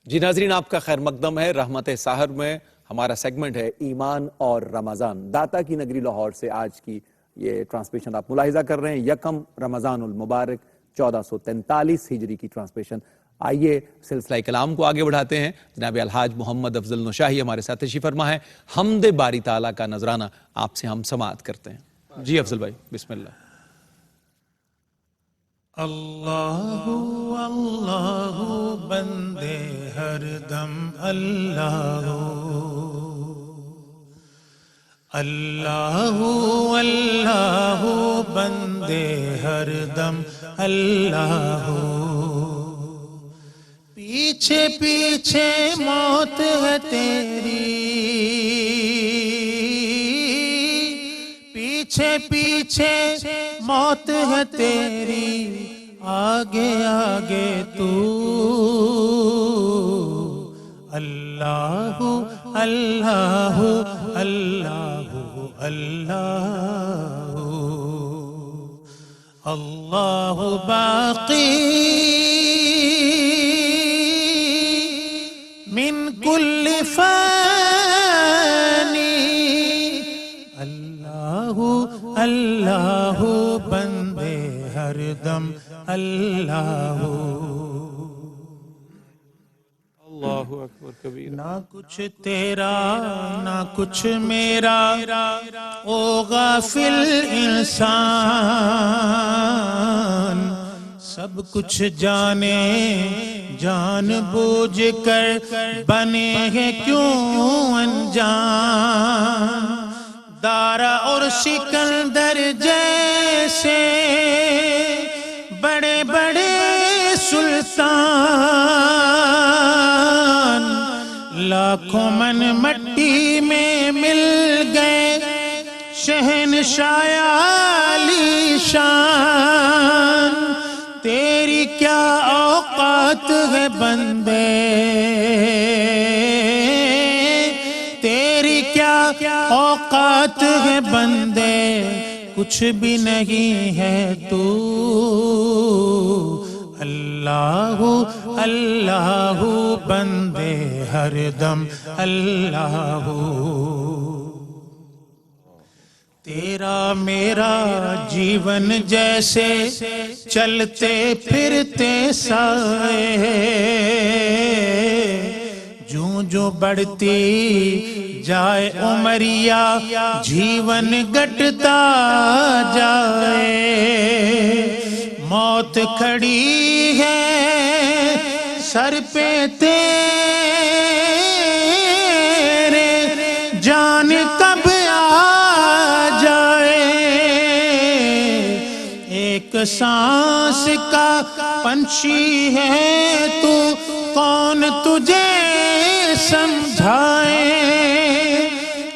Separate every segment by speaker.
Speaker 1: جی ناظرین، آپ کا خیر مقدم ہے رحمت سحر میں۔ ہمارا سیگمنٹ ہے ایمان اور رمضان۔ داتا کی نگری لاہور سے آج کی یہ ٹرانسمیشن آپ ملاحظہ کر رہے ہیں، یکم رمضان المبارک 1443 ہجری کی ٹرانسمیشن۔ آئیے سلسلہ کلام کو آگے بڑھاتے ہیں۔ جناب الحاج محمد افضل نشاہی ہمارے ساتھ تشریف فرما ہے۔ حمد باری تعالیٰ کا نذرانہ آپ سے ہم سماعت کرتے ہیں۔ جی افضل بھائی، بسم اللہ۔
Speaker 2: اللہ اللہ بندے ہر دم اللہ اللہ اللہ بندے ہر دم اللہ پیچھے پیچھے موت ہے تیری پیچھے پیچھے موت ہے تیری آگے آگے تو اللہ اللہ اللہ اللہ اللہ باقی من کل فانی اللہ اللہ بندے ہر دم اللہ
Speaker 1: اللہ اکبر کبیر۔
Speaker 2: نہ کچھ تیرا نہ کچھ میرا او غافل انسان، سب کچھ جانے جان بوجھ کر بنے ہیں کیوں انجان، دارا اور سکندر جیسے بڑے بڑے سلطان لاکھوں من مٹی میں مل گئے شہنشاہ عالی شان، تیری کیا اوقات ہے بندے تیری کیا اوقات ہے بندے، کچھ بھی نہیں ہے تو اللہ اللہ بندے ہر دم اللہ تیرا میرا جیون جیسے چلتے پھرتے سائے، جوں جو بڑھتی جائے عمریہ جیون گٹتا جائے، موت کھڑی ہے سر پہ تیرے، جان کب آ جائے، ایک سانس کا پنچھی ہے تو کون تجھے سمجھائے،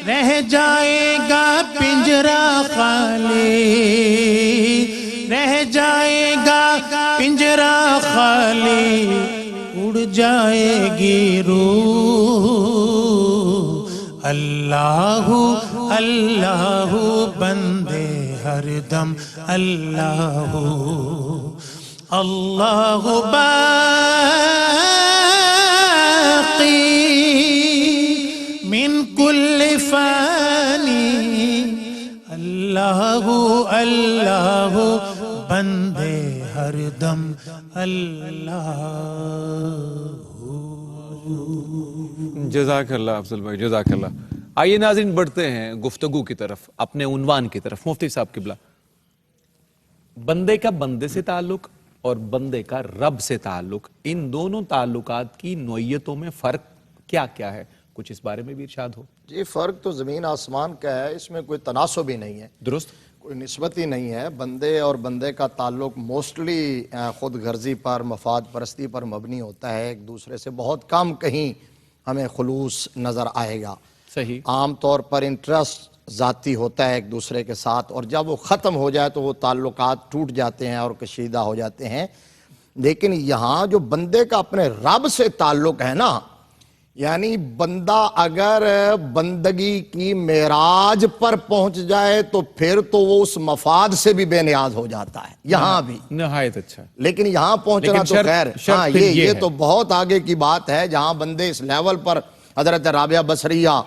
Speaker 2: رہ جائے گا پنجرا خالی رہ جائے گا پنجرا خالی، اڑ جائے گی روح، اللہ اللہ بندے ہر دم اللہ اللہ باقی من کل فانی اللہ اللہ بندے ہر دم اللہ۔
Speaker 1: جزاک اللہ افضل بھائی، جزاک اللہ۔ آئیے ناظرین بڑھتے ہیں گفتگو کی طرف، اپنے عنوان کی طرف۔ مفتی صاحب قبلہ، بندے کا بندے سے تعلق اور بندے کا رب سے تعلق، ان دونوں تعلقات کی نوعیتوں میں فرق کیا کیا ہے؟ کچھ اس بارے میں بھی ارشاد ہو۔
Speaker 3: جی فرق تو زمین آسمان کا ہے، اس میں کوئی تناسب ہی نہیں ہے،
Speaker 1: درست،
Speaker 3: کوئی نسبت ہی نہیں ہے۔ بندے اور بندے کا تعلق موسٹلی خود غرضی پر، مفاد پرستی پر مبنی ہوتا ہے، ایک دوسرے سے بہت کم کہیں ہمیں خلوص نظر آئے گا۔
Speaker 1: صحیح،
Speaker 3: عام طور پر انٹرسٹ ذاتی ہوتا ہے ایک دوسرے کے ساتھ، اور جب وہ ختم ہو جائے تو وہ تعلقات ٹوٹ جاتے ہیں اور کشیدہ ہو جاتے ہیں۔ لیکن یہاں جو بندے کا اپنے رب سے تعلق ہے نا، یعنی بندہ اگر بندگی کی معراج پر پہنچ جائے تو پھر تو وہ اس مفاد سے بھی بے نیاز ہو جاتا ہے یہاں بھی
Speaker 1: نہایت اچھا.
Speaker 3: لیکن یہاں پہنچنا
Speaker 1: لیکن
Speaker 3: تو
Speaker 1: شرط-
Speaker 3: خیر
Speaker 1: شرط
Speaker 3: ہاں
Speaker 1: پھر یہ
Speaker 3: یہ
Speaker 1: ہے.
Speaker 3: تو بہت آگے کی بات ہے جہاں بندے اس لیول پر حضرت رابعہ بصریہ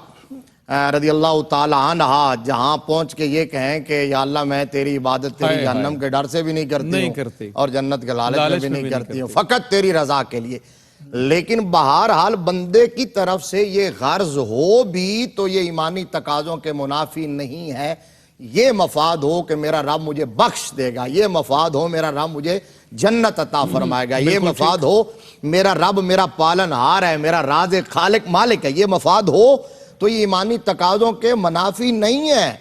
Speaker 3: رضی اللہ تعالی عنہ جہاں پہنچ کے یہ کہیں کہ یا اللہ میں تیری عبادت تیری
Speaker 1: ہائے
Speaker 3: جہنم
Speaker 1: ہائے.
Speaker 3: کے ڈر سے بھی نہیں
Speaker 1: نہیں
Speaker 3: کرتی
Speaker 1: کرتی.
Speaker 3: ہوں اور جنت کے لالچ میں
Speaker 1: لالچ
Speaker 3: بھی
Speaker 1: میں
Speaker 3: نہیں
Speaker 1: بھی نہیں
Speaker 3: کرتی ہوں
Speaker 1: کرتی.
Speaker 3: فقط تیری رضا کے لیے. لیکن بہرحال بندے کی طرف سے یہ غرض ہو بھی تو یہ ایمانی تقاضوں کے منافی نہیں ہے. یہ مفاد ہو کہ میرا رب مجھے بخش دے گا, یہ مفاد ہو میرا رب مجھے جنت عطا فرمائے گا, یہ مفاد ہو میرا رب میرا پالن ہار ہے, میرا رازق خالق مالک ہے, یہ مفاد ہو تو یہ ایمانی تقاضوں کے منافی نہیں ہے.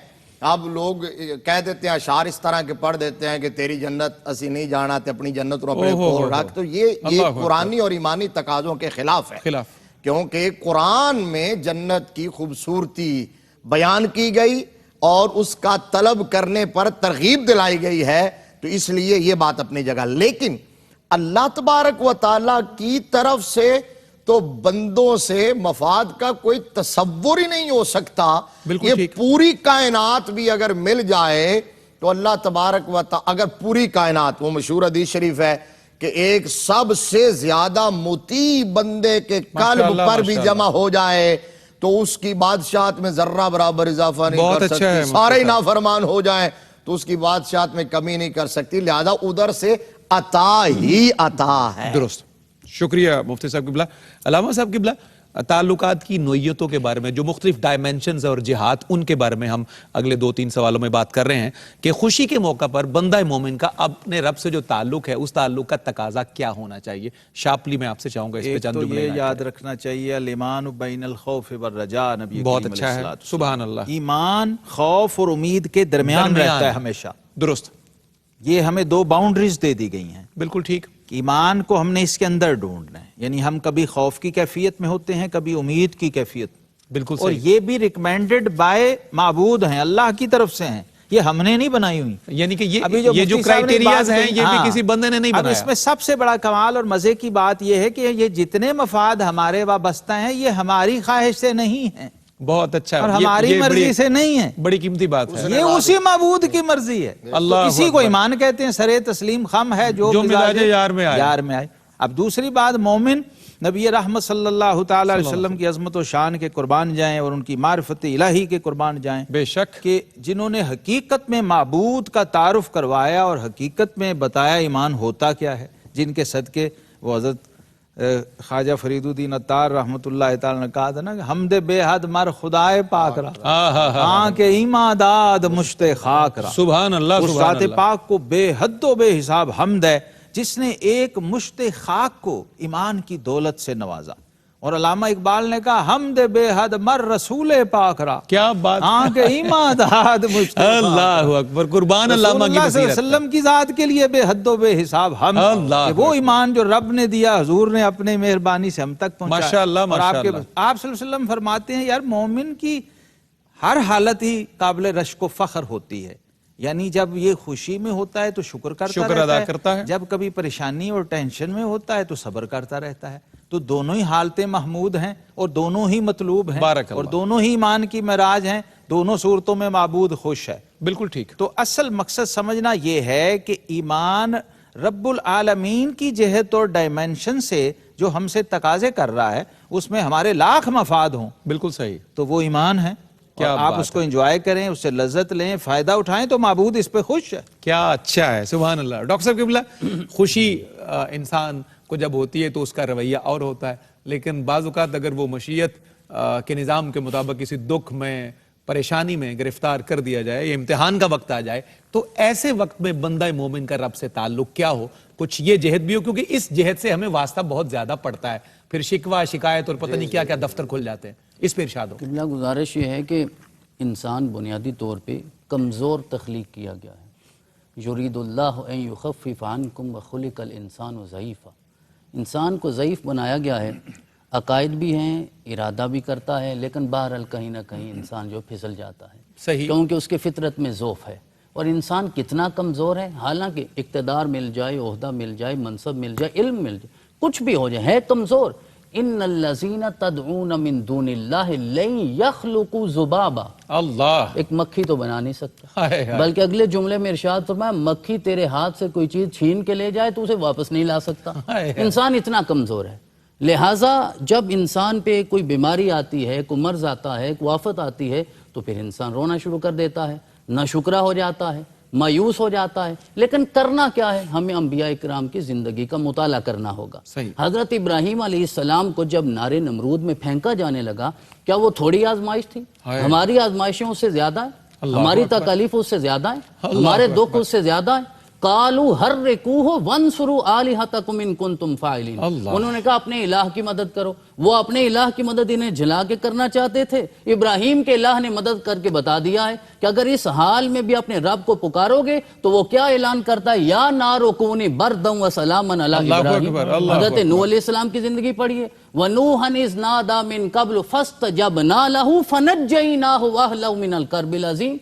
Speaker 3: اب لوگ کہہ دیتے ہیں اشعار اس طرح کے پڑھ دیتے ہیں کہ تیری جنت اسی نہیں جانا تے اپنی جنت رو اپنے کول رکھ, تو یہ قرآنی اور ایمانی تقاضوں کے خلاف ہے. کیونکہ قرآن میں جنت کی خوبصورتی بیان کی گئی اور اس کا طلب کرنے پر ترغیب دلائی گئی ہے, تو اس لیے یہ بات اپنی جگہ. لیکن اللہ تبارک و تعالیٰ کی طرف سے تو بندوں سے مفاد کا کوئی تصور ہی نہیں ہو سکتا. یہ پوری کائنات بھی اگر مل جائے تو اللہ تبارک و تعالیٰ, اگر پوری کائنات, وہ مشہور حدیث شریف ہے کہ ایک سب سے زیادہ مطیع بندے کے قلب پر بھی جمع ہو جائے تو اس کی بادشاہت میں ذرہ برابر اضافہ نہیں کر سکتی. سارے ہی نافرمان ہو جائیں تو اس کی بادشاہت میں کمی نہیں کر سکتی. لہذا ادھر سے عطا ہی عطا ہے.
Speaker 1: درست. شکریہ مفتی صاحب قبلہ. علامہ صاحب قبلہ, تعلقات کی نوعیتوں کے بارے میں جو مختلف ڈائمنشنز اور جہات, ان کے بارے میں ہم اگلے 2-3 سوالوں میں بات کر رہے ہیں کہ خوشی کے موقع پر بندہ مومن کا اپنے رب سے جو تعلق ہے اس تعلق کا تقاضا کیا ہونا چاہیے. شاپلی میں آپ سے چاہوں گا اس پہ چند جملے.
Speaker 4: یہ یاد رکھنا چاہیے الایمان بین الخوف والرجاء. نبی
Speaker 1: بہت اچھا ہے, سبحان اللہ.
Speaker 4: ایمان خوف اور امید کے درمیان رہتا ہے ہمیشہ.
Speaker 1: درست.
Speaker 4: یہ ہمیں 2 باؤنڈریز دے دی گئی ہیں.
Speaker 1: بالکل ٹھیک.
Speaker 4: ایمان کو ہم نے اس کے اندر ڈھونڈنا ہے, یعنی ہم کبھی خوف کی کیفیت میں ہوتے ہیں, کبھی امید کی کیفیت.
Speaker 1: بالکل
Speaker 4: اور یہ بھی ریکمینڈڈ بائے معبود ہیں, اللہ کی طرف سے ہیں, یہ ہم نے نہیں بنائی ہوئی.
Speaker 1: یعنی کہ یہ جو کرائیٹیریاز ہیں یہ بھی کسی بندے نے نہیں بنایا.
Speaker 4: اب اس میں سب سے بڑا کمال اور مزے کی بات یہ ہے کہ یہ جتنے مفاد ہمارے وابستہ ہیں یہ ہماری خواہش سے نہیں ہیں.
Speaker 1: بہت اچھا.
Speaker 4: اور ہماری مرضی سے نہیں ہے.
Speaker 1: بڑی قیمتی بات ہے.
Speaker 4: یہ اسی معبود کی مرضی ہے. اسی کو ایمان کہتے ہیں. سرے تسلیم خم ہے جو
Speaker 1: مزاج یار میں
Speaker 4: آئے. اب دوسری بات, مومن نبی رحمت صلی اللہ تعالی علیہ وسلم کی عظمت و شان کے قربان جائیں اور ان کی معرفت الہی کے قربان جائیں.
Speaker 1: بے شک
Speaker 4: کہ جنہوں نے حقیقت میں معبود کا تعارف کروایا اور حقیقت میں بتایا ایمان ہوتا کیا ہے, جن کے صدقے وہ حضرت خواجہ فرید الدین عطار رحمت اللہ تعالی نے کہا تھا نا کہ حمد بے حد مر خدائے پاک را, ہاں کہ ایمان داد مشت خاک را.
Speaker 1: سبحان اللہ.
Speaker 4: اس ذات پاک کو بے حد و بے حساب حمد ہے جس نے ایک مشت خاک کو ایمان کی دولت سے نوازا. اور علامہ اقبال نے کہا حمد بے حد مر رسول پاک را.
Speaker 1: کیا بات.
Speaker 4: ہاں کہ ایمان داد مشت خاک.
Speaker 1: اللہ اکبر. قربان علامہ کی
Speaker 4: بصیرت. صلی اللہ علیہ وسلم کی ذات کے لیے بے حد و بے حساب حمد. وہ ایمان جو رب نے دیا حضور نے اپنے مہربانی سے ہم تک پہنچایا.
Speaker 1: ماشاءاللہ.
Speaker 4: اور آپ صلی اللہ علیہ وسلم فرماتے ہیں یار مومن کی ہر حالت ہی قابل رشک و فخر ہوتی ہے. یعنی جب یہ خوشی میں ہوتا ہے تو شکر کرتا ہے, جب کبھی پریشانی اور ٹینشن میں ہوتا ہے تو صبر کرتا رہتا ہے. تو دونوں ہی حالتیں محمود ہیں اور دونوں ہی مطلوب ہیں اور دونوں ہی ایمان کی معراج ہیں. دونوں صورتوں میں معبود خوش ہے.
Speaker 1: بالکل ٹھیک.
Speaker 4: تو اصل مقصد سمجھنا یہ ہے کہ ایمان رب العالمین کی جہت اور ڈائمنشن سے جو ہم سے تقاضے کر رہا ہے اس میں ہمارے لاکھ مفاد ہوں.
Speaker 1: بالکل صحیح.
Speaker 4: تو وہ ایمان ہے. آپ اس کو انجوائے کریں, اس سے لذت لیں, فائدہ اٹھائیں تو معبود اس پہ خوش ہے.
Speaker 1: کیا اچھا ہے. سبحان اللہ. ڈاکٹر صاحب قبلہ, خوشی انسان کو جب ہوتی ہے تو اس کا رویہ اور ہوتا ہے, لیکن بعض اوقات اگر وہ مشیت کے نظام کے مطابق کسی دکھ میں پریشانی میں گرفتار کر دیا جائے, یہ امتحان کا وقت آ جائے, تو ایسے وقت میں بندہ مومن کا رب سے تعلق کیا ہو, کچھ یہ جہت بھی ہو, کیونکہ اس جہت سے ہمیں واسطہ بہت زیادہ پڑتا ہے. پھر شکوہ شکایت اور پتہ نہیں کیا کیا دفتر کھل جاتے ہیں. اس پہ ارشاد ہو.
Speaker 5: قبلہ گزارش یہ ہے کہ انسان بنیادی طور پہ کمزور تخلیق کیا گیا ہے. یرید اللہ ان یخفف عنکم وخلق الانسان ضعیفا. انسان کو ضعیف بنایا گیا ہے. عقائد بھی ہیں, ارادہ بھی کرتا ہے, لیکن بہرحال کہیں نہ کہیں انسان جو پھسل جاتا ہے.
Speaker 1: صحیح.
Speaker 5: کیونکہ اس کے فطرت میں ضعف ہے. اور انسان کتنا کمزور ہے, حالانکہ اقتدار مل جائے, عہدہ مل جائے, منصب مل جائے, علم مل جائے, کچھ بھی ہو جائے, ہے کمزور. ان الذین تدعون من دون اللہ لن یخلقوا ذبابا،
Speaker 1: اللہ،
Speaker 5: ایک مکھی تو بنا نہیں سکتا،
Speaker 1: ہائے ہائے،
Speaker 5: بلکہ اگلے جملے میں ارشاد فرمایا مکھی تیرے ہاتھ سے کوئی چیز چھین کے لے جائے تو اسے واپس نہیں لا سکتا۔ انسان اتنا کمزور ہے، لہٰذا جب انسان پہ کوئی بیماری آتی ہے، کوئی مرض آتا ہے، کوئی آفت آتی ہے، تو پھر انسان رونا شروع کر دیتا ہے، ناشکرا ہو جاتا ہے، مایوس ہو جاتا ہے۔ لیکن کرنا کیا ہے؟ ہمیں انبیاء کرام کی زندگی کا مطالعہ کرنا ہوگا۔ حضرت ابراہیم علیہ السلام کو جب نار نمرود میں پھینکا جانے لگا، کیا وہ تھوڑی آزمائش تھی؟ ہماری آزمائشیں اس سے زیادہ ہیں، ہماری تکالیف اس سے زیادہ ہیں، ہمارے دکھ اس سے زیادہ ہیں۔ قالوا حرقوہ وانصروا آلہتکم ان کنتم فاعلین، انہوں نے کہا اپنے الہ کی مدد کرو۔ وہ اپنے الہ کی مدد انہیں جلا کے کرنا چاہتے تھے، ابراہیم کے الہ نے مدد کر کے بتا دیا ہے کہ اگر اس حال میں بھی اپنے رب کو پکارو گے تو وہ کیا اعلان کرتا ہے؟ یا نار کونی بردا وسلاما علی ابراہیم۔ حضرت نوح علیہ السلام کی زندگی پڑھیے، وَنُوحًا إِذْ نَادَىٰ مِن قَبْلُ فَاسْتَجَبْنَا لَهُ فَنَجَّيْنَاهُ وَأَهْلَهُ مِنَ الْكَرْبِ الْعَظِيمِ۔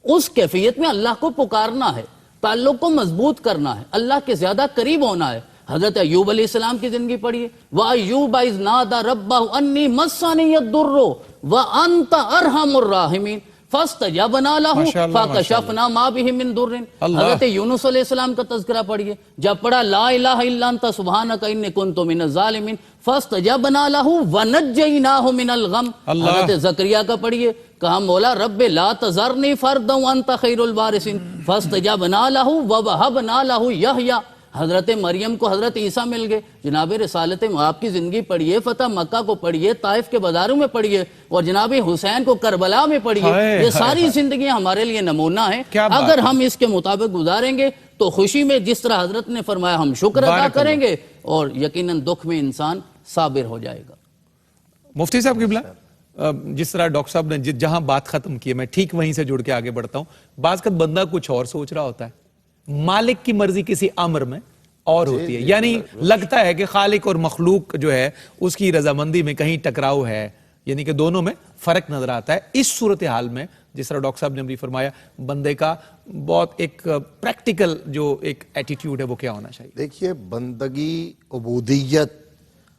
Speaker 5: اس کیفیت میں اللہ کو پکارنا ہے، تعلق کو مضبوط کرنا ہے، اللہ کے زیادہ قریب ہونا ہے۔ حضرت ایوب علیہ السلام کی زندگی پڑھیے، وَأَيُّوبَ إِذْ نَادَىٰ رَبَّهُ أَنِّي مَسَّنِيَ الضُّرُّ وَأَنْتَ أَرْحَمُ الرَّاحِمِينَ فَاسْتَجَبْنَا لَهُ فَكَشَفْنَا مَا بِهِ مِن ضُرٍّ۔ حضرت یونس علیہ السلام کا تذکرہ پڑھیے، جب پڑھا لا الہ الا انت سبحانک انی کنت من الظالمین فاستجبنا له ونجیناہ من الغم۔ حضرت زکریا کا پڑھیے، کہا مولا رب لا تذرنی فردا وانت خیر الوارثین فاستجبنا له ووهبنا له یحییٰ۔ حضرت مریم کو حضرت عیسیٰ مل گئے، جناب رسالت آپ کی زندگی پڑھیے، فتح مکہ کو پڑھیے، طائف کے بازاروں میں پڑھیے، اور جناب حسین کو کربلا میں پڑھیے۔ یہ ساری زندگیاں ہمارے لیے نمونہ ہیں، اگر ہم اس کے مطابق گزاریں گے تو خوشی میں جس طرح حضرت نے فرمایا ہم شکر ادا کریں گے، اور یقیناً دکھ میں انسان صابر ہو جائے گا۔
Speaker 1: مفتی صاحب قبلہ، جس طرح ڈاکٹر صاحب نے جہاں بات ختم کی ہے میں ٹھیک وہیں سے جڑ کے آگے بڑھتا ہوں۔ بعض کا بندہ کچھ اور سوچ رہا ہوتا ہے، مالک کی مرضی کسی امر میں اور ہوتی ہے، یعنی لگتا ہے کہ خالق اور مخلوق جو ہے اس کی رضامندی میں کہیں ٹکراؤ ہے، یعنی کہ دونوں میں فرق نظر آتا ہے۔ اس صورتحال میں جس طرح ڈاکٹر صاحب نے بھی فرمایا، بندے کا بہت ایک پریکٹیکل جو ایک ایٹیٹیوڈ ہے وہ کیا ہونا چاہیے؟
Speaker 3: دیکھیے، بندگی، عبودیت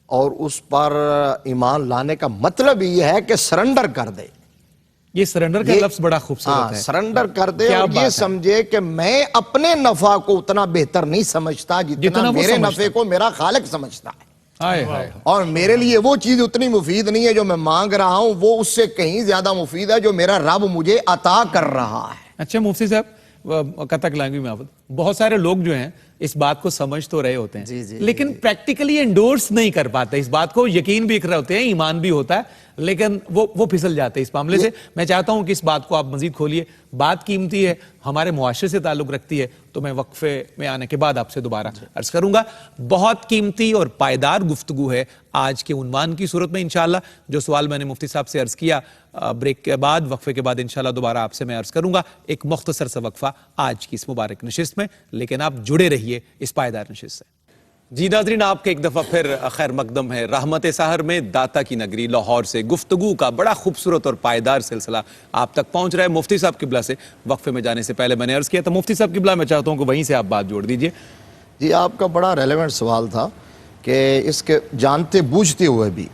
Speaker 3: اور اس پر ایمان لانے کا مطلب یہ ہے کہ سرنڈر کر دے۔
Speaker 1: یہ سرنڈر کا لفظ بڑا خوبصورت ہے،
Speaker 3: سرنڈر کر دے اور یہ سمجھے کہ میں اپنے نفع کو اتنا بہتر نہیں سمجھتا جتنا میرے نفع کو میرا خالق سمجھتا ہے، اور میرے لیے وہ چیز اتنی مفید نہیں ہے جو میں مانگ رہا ہوں، وہ اس سے کہیں زیادہ مفید ہے جو میرا رب مجھے عطا کر رہا ہے۔
Speaker 1: اچھا مفتی صاحب، کتک لینگویج میں بہت سارے لوگ جو ہیں اس بات کو سمجھ تو رہے ہوتے ہیں لیکن پریکٹیکلی انڈورس نہیں کر پاتے، اس بات کو یقین بھی کر رہے ہوتے ہیں، ایمان بھی ہوتا ہے، لیکن وہ پھسل جاتے ہیں اس معاملے سے۔ میں چاہتا ہوں کہ اس بات کو آپ مزید کھولیے، بات قیمتی ہے، ہمارے معاشرے سے تعلق رکھتی ہے، تو میں وقفے میں آنے کے بعد آپ سے دوبارہ عرض کروں گا۔ بہت قیمتی اور پائیدار گفتگو ہے آج کے عنوان کی صورت میں انشاءاللہ۔ جو سوال میں نے مفتی صاحب سے عرض کیا، بریک کے بعد، وقفے کے بعد انشاءاللہ دوبارہ آپ سے میں عرض کروں گا۔ ایک مختصر سا وقفہ آج کی اس مبارک نشست میں، لیکن آپ جڑے رہیے اس پائیدار نشست سے۔ جی ناظرین، آپ کے ایک دفعہ پھر خیر مقدم ہے رحمت سحر میں داتا کی نگری لاہور سے گفتگو کا بڑا خوبصورت اور پائیدار سلسلہ آپ تک پہنچ رہا ہے مفتی صاحب قبلہ سے۔ وقفے میں جانے سے پہلے میں نے عرض کیا تھا مفتی صاحب قبلہ، میں چاہتا ہوں کہ وہیں سے آپ بات جوڑ دیجئے۔
Speaker 3: جی، آپ کا بڑا ریلیونٹ سوال تھا کہ اس کے جانتے بوجھتے ہوئے بھی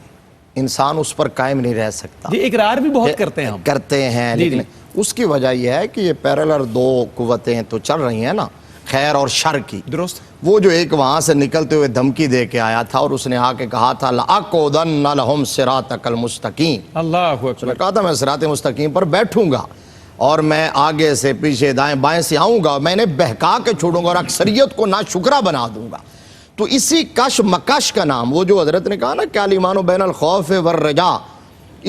Speaker 3: انسان اس پر قائم نہیں رہ سکتا۔
Speaker 1: جی، اقرار بھی بہت کرتے ہیں
Speaker 3: لیکن اس کی وجہ یہ ہے کہ یہ پیرالر دو قوتیں تو چل رہی ہیں نا، خیر اور شر کی۔
Speaker 1: درست۔
Speaker 3: وہ جو ایک وہاں سے نکلتے ہوئے دھمکی دے کے آیا تھا اور اس نے آ کے کہا تھا لَأَقْعُدَنَّ لَهُمْ صِرَاطَكَ الْمُسْتَقِيمَ،
Speaker 1: اللہ
Speaker 3: اس
Speaker 1: اکبر،
Speaker 3: نے کہا تھا میں صراط مستقیم پر بیٹھوں گا اور میں آگے سے پیچھے دائیں بائیں سے آؤں گا، میں نے بہکا کے چھوڑوں گا اور اکثریت کو ناشکرا بنا دوں گا۔ تو اسی کش مکش کا نام، وہ جو حضرت نے کہا نا کہ الایمان بین الخوف والرجاء،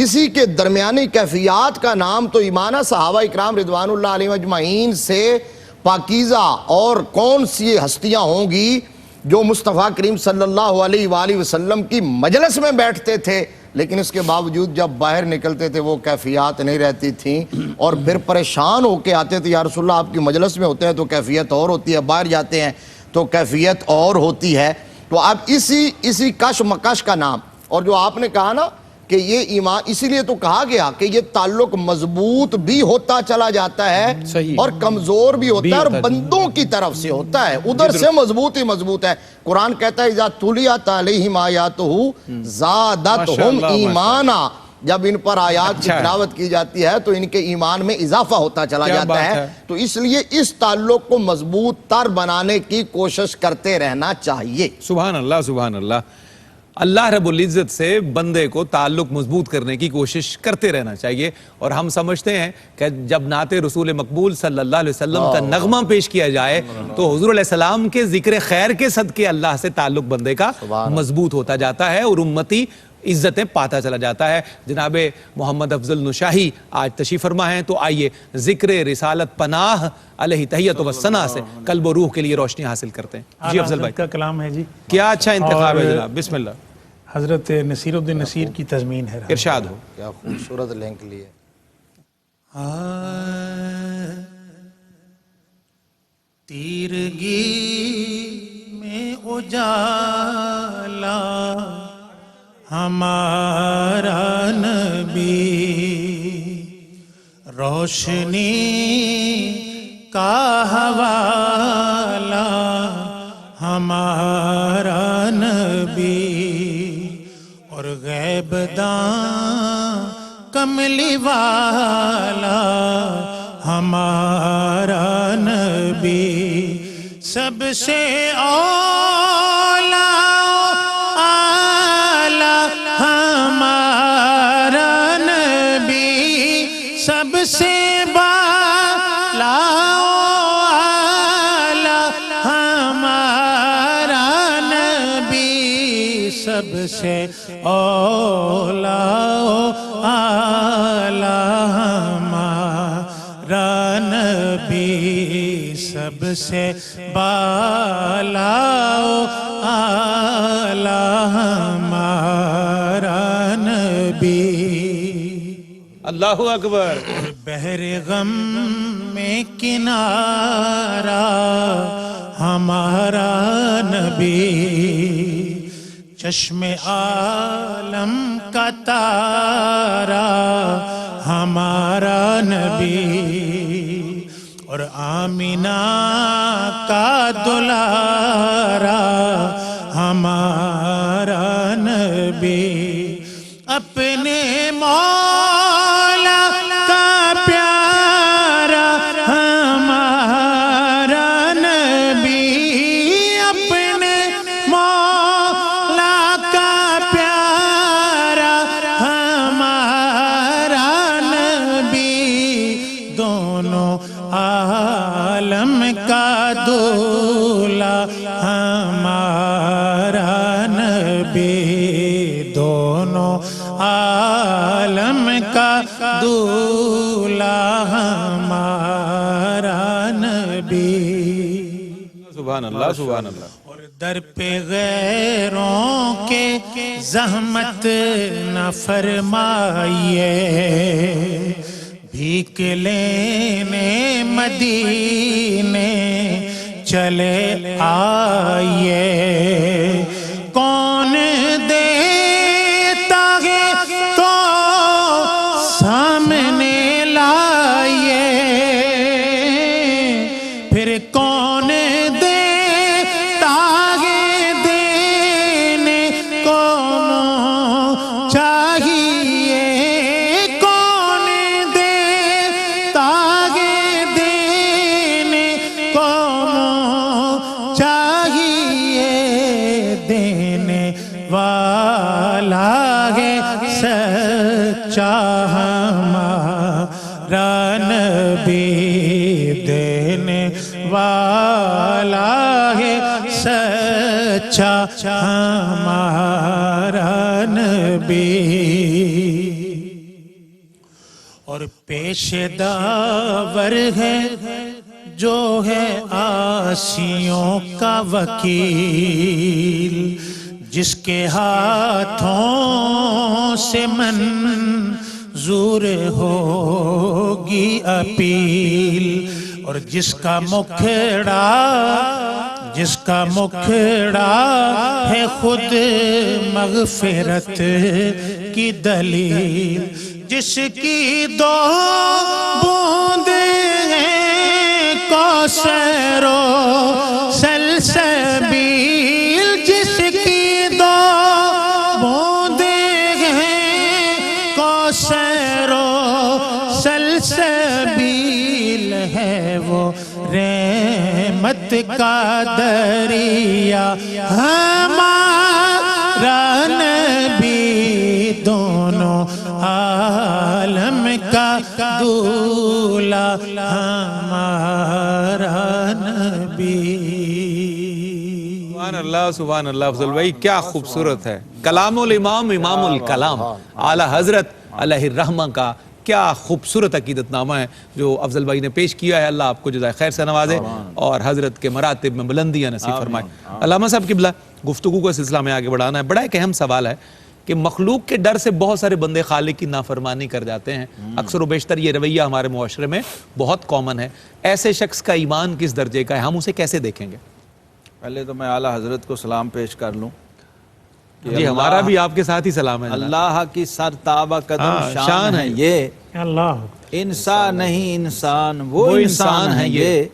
Speaker 3: اسی کے درمیانی کیفیات کا نام تو ایمان صحابہ اکرام رضوان اللہ علیہم اجمعین سے پاکیزہ اور کون سی ہستیاں ہوں گی جو مصطفیٰ کریم صلی اللہ علیہ وآلہ وسلم کی مجلس میں بیٹھتے تھے، لیکن اس کے باوجود جب باہر نکلتے تھے وہ کیفیات نہیں رہتی تھیں، اور پھر پریشان ہو کے آتے تھے، یا رسول اللہ آپ کی مجلس میں ہوتے ہیں تو کیفیت اور ہوتی ہے، باہر جاتے ہیں تو کیفیت اور ہوتی ہے۔ تو اب اسی کش مکش کا نام، اور جو آپ نے کہا نا کہ یہ ایمان، اسی لیے تو کہا گیا کہ یہ تعلق مضبوط بھی ہوتا چلا جاتا ہے اور کمزور بھی ہوتا ہے، اور بندوں کی طرف سے ہوتا ہے، ادھر سے مضبوط ہی مضبوط ہے۔ قرآن کہتا ہے اذا تلیت علیہم آیاتہ زادتہم ایمانا، جب ان پر آیات کی تلاوت کی جاتی ہے تو ان کے ایمان میں اضافہ ہوتا چلا جاتا ہے۔ تو اس لیے اس تعلق کو مضبوط تر بنانے کی کوشش کرتے رہنا چاہیے۔
Speaker 1: سبحان اللہ سبحان اللہ۔ اللہ رب العزت سے بندے کو تعلق مضبوط کرنے کی کوشش کرتے رہنا چاہیے، اور ہم سمجھتے ہیں کہ جب نعت رسول مقبول صلی اللہ علیہ وسلم کا نغمہ پیش کیا جائے تو حضور علیہ السلام کے ذکر خیر کے صدقے اللہ سے تعلق بندے کا مضبوط ہوتا جاتا ہے اور امتی عزتیں پاتا چلا جاتا ہے۔ جناب محمد افضل نشاہی آج تشریف فرما ہیں، تو آئیے ذکر رسالت پناہ علیہ تحیت و ثنا سے قلب و روح کے لیے روشنی حاصل کرتے ہیں۔ جی افضل بھائی
Speaker 2: کا کلام ہے جی،
Speaker 1: کیا اچھا انتخاب ہے جناب، بسم اللہ۔
Speaker 2: حضرت نصیر الدین نصیر کی تضمین ہے۔
Speaker 1: ارشاد ہو۔
Speaker 3: کیا خوبصورت لنک لیے۔
Speaker 2: تیرگی میں اجالا ہمارا نبی، روشنی کا حوالہ ہمارا نبی، اور غیب داں کملی والا ہمارا نبی، سب سے اولا ہمارا نبی، سب سے بالا ہمارا نبی، سب سے اولا ہمارا نبی، سب سے بالا
Speaker 1: اللہ اکبر۔
Speaker 2: بحر غم میں کنارہ ہمارا نبی، چشم عالم کا تارا ہمارا نبی، اور آمینہ کا دلارا ہمارا نبی، اپنے مولا کا پیارا ہمارا نبی، اپنے مولا کا پیارا ہمارا نبی، دونوں عالم کا دولا ہمارا نبی، دونوں عالم کا دولا ہمارا نبی۔
Speaker 1: سبحان اللہ سبحان اللہ۔
Speaker 2: اور در پہ غیروں کے زحمت نہ فرمائیے، بھیک لینے مدینے چلے آئیے، کون دیتا ہے تو سامنے لائیے، پھر کون دیتا ہے دینے کو چاہیے، کون دیتا ہے دینے کو چاہیے، دینے والا ہے سچا ہمارا نبی، دینے والا ہے سچا ہمارا نبی، اور پیش داور ہے جو ہے آسیوں کا وکیل، جس کے ہاتھوں سے منظور ہوگی اپیل، اور جس کا مکھڑا جس کا مکھڑا ہے خود مغفرت کی دلیل، جس کی دو بوندیں ہیں کوثر و سلسبیل، جس کی دو بوندیں ہیں کوثر و سلسبیل، ہے وہ رحمت کا دریا ہمارا نبی، دونوں عالم کا دولہ ہمارا نبی۔
Speaker 1: سبحان اللہ سبحان اللہ۔ افضل بھائی کیا خوبصورت ہے، کلام الامام امام الکلام اعلی حضرت علیہ الرحمہ کا کیا خوبصورت عقیدت نامہ ہے جو افضل بھائی نے پیش کیا ہے۔ اللہ آپ کو جزائے خیر سے نوازے اور حضرت کے مراتب میں بلندیاں نصیب فرمائے۔ علامہ صاحب قبلہ، گفتگو کو سلسلہ میں آگے بڑھانا ہے۔ بڑا ایک اہم سوال ہے کہ مخلوق کے ڈر سے بہت سارے بندے خالق کی نافرمانی کر جاتے ہیں، اکثر و بیشتر یہ رویہ ہمارے معاشرے میں بہت کامن ہے۔ ایسے شخص کا ایمان کس درجے کا ہے، ہم اسے کیسے دیکھیں گے؟
Speaker 4: پہلے تو میں اعلیٰ حضرت کو سلام پیش کر لوں۔
Speaker 1: جی ہمارا بھی آپ کے ساتھ ہی سلام ہے۔
Speaker 4: اللہ کی سرتابہ قدم شان ہے یہ،
Speaker 2: اللہ
Speaker 4: انسان نہیں انسان وہ انسان ہے یہ،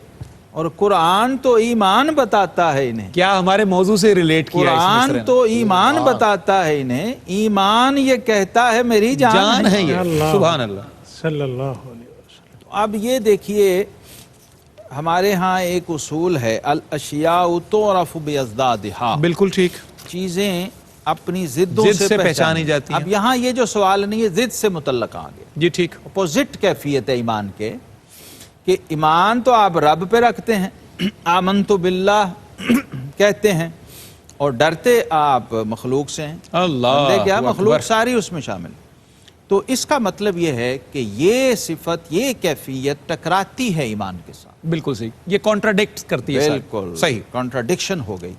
Speaker 4: اور قرآن تو ایمان بتاتا ہے انہیں،
Speaker 1: کیا ہمارے موضوع سے ریلیٹ کیا
Speaker 4: قرآن تو ایمان بتاتا ہے انہیں، ایمان یہ کہتا ہے میری جان ہے یہ۔
Speaker 1: سبحان اللہ
Speaker 2: صلی اللہ علیہ وسلم۔
Speaker 4: اب یہ دیکھیے ہمارے ہاں ایک اصول ہے، الاشیاء تعرف بازدادہا،
Speaker 1: بالکل ٹھیک،
Speaker 4: چیزیں اپنی ضدوں
Speaker 1: ضد
Speaker 4: سے
Speaker 1: سے پہچانی جاتی ہیں۔
Speaker 4: اب یہاں یہ جو سوال نہیں ہے ضد سے متعلق آگے،
Speaker 1: جی ٹھیک،
Speaker 4: اپوزٹ کیفیت ہے ایمان کے، کہ ایمان تو آپ رب پہ رکھتے ہیں، آمنت باللہ کہتے ہیں، اور ڈرتے آپ مخلوق سے ہیں،
Speaker 1: اللہ
Speaker 4: بندے کیا
Speaker 1: اکبر۔
Speaker 4: مخلوق ساری اس میں شامل۔ تو اس کا مطلب یہ ہے کہ یہ صفت یہ کیفیت ٹکراتی ہے ایمان کے ساتھ،
Speaker 1: بالکل صحیح، یہ کانٹراڈکٹ کرتی ہے،
Speaker 4: بالکل
Speaker 1: صحیح،
Speaker 4: کانٹراڈکشن ہو گئی۔